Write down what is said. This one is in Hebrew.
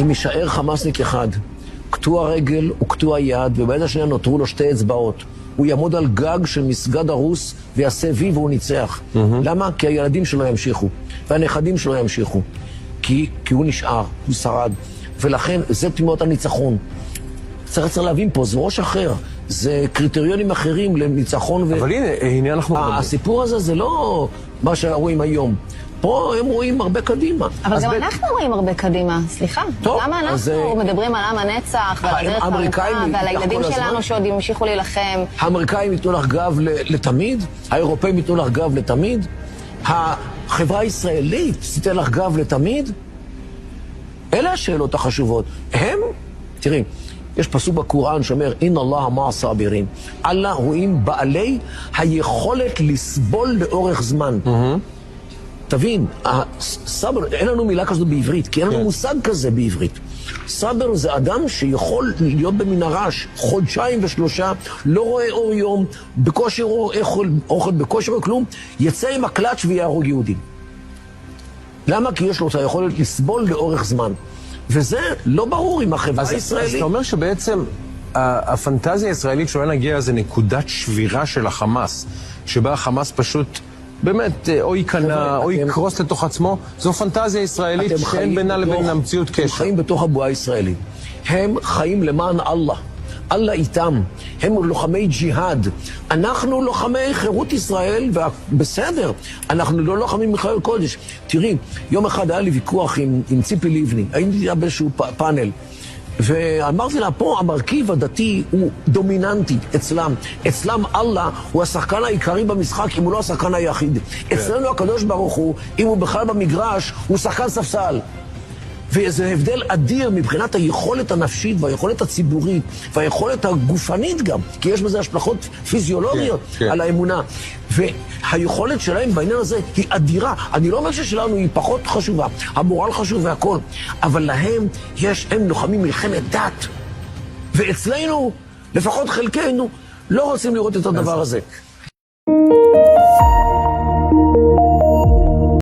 אם יישאר חמאסניק אחד, קטוע רגל וקטוע יד, וביד השנייה נותרו לו 2 אצבעות, הוא יעמוד על גג של מסגד הרוס ויעשה וי והוא ניצח. למה? כי הילדים שלו ימשיכו, והנכדים שלו ימשיכו. כי הוא נשאר, הוא שרד. ולכן זה תמימות הניצחון. צריך להבין פה, זה ראש אחר. זה קריטריונים אחרים לניצחון. אבל הנה אנחנו... הסיפור הזה זה לא מה שרואים היום. פה הם רואים הרבה קדימה. אבל גם אנחנו רואים הרבה קדימה, סליחה. למה אנחנו מדברים על עם הנצח ועל הדרך הארוכה ועל הילדים שלנו שעוד ימשיכו להילחם? האמריקאים ייתנו לך גב לתמיד, האירופאים ייתנו לך גב לתמיד, החברה הישראלית תיתן לך גב לתמיד. אלה השאלות החשובות. הם, תראי, יש פסוק בקוראן שאומר, אין אללה מע הסאבירין. אללה הוא עם בעלי היכולת לסבול לאורך זמן. תבין, סבר, אין לנו מילה כזאת בעברית, כי אין לנו מושג כזה בעברית. סבר זה אדם שיכול להיות במנהרה 2 חודשים ו3, לא רואה אור יום, בקושי אוכל, בקושי רואה כלום, יצא עם הקלאץ' ויהרוג יהודים. למה? כי יש לו את היכולת לסבול לאורך זמן. וזה לא ברור עם החברה הישראלית. אז אתה אומר שבעצם הפנטזיה הישראלית שאולי נגיע זה נקודת שבירה של החמאס, שבה החמאס פשוט באמת או ייכנע או יקרוס לתוך עצמו, זו פנטזיה ישראלית שאין בינה לבין המציאות קשר. הם חיים בתוך הבועה הישראלית. הם חיים למען אללה. אללה איתם. הם לוחמי ג'יהאד. אנחנו לוחמי חירות ישראל, ובסדר, אנחנו לא לוחמים מחייל קודש. תראי, יום אחד היה לי ויכוח עם ציפי לבני, הייתי באיזשהו פאנל, ואמרתי לה, פה המרכיב הדתי הוא דומיננטי אצלם. אצלם אללה הוא השחקן העיקרי במשחק, אם הוא לא השחקן היחיד. אצלנו הקדוש ברוך הוא, אם הוא בכלל במגרש, הוא שחקן ספסל. וזה הבדל אדיר מבחינת היכולת הנפשית והיכולת הציבורית והיכולת הגופנית גם, כי יש בזה השלכות פיזיולוגיות על האמונה. והיכולת שלהם בעניין הזה היא אדירה. אני לא אומר ששלנו היא פחות חשובה, המורל חשוב והכל, אבל להם הם לוחמים מלחמת דת. ואצלנו, לפחות חלקנו, לא רוצים לראות את הדבר הזה.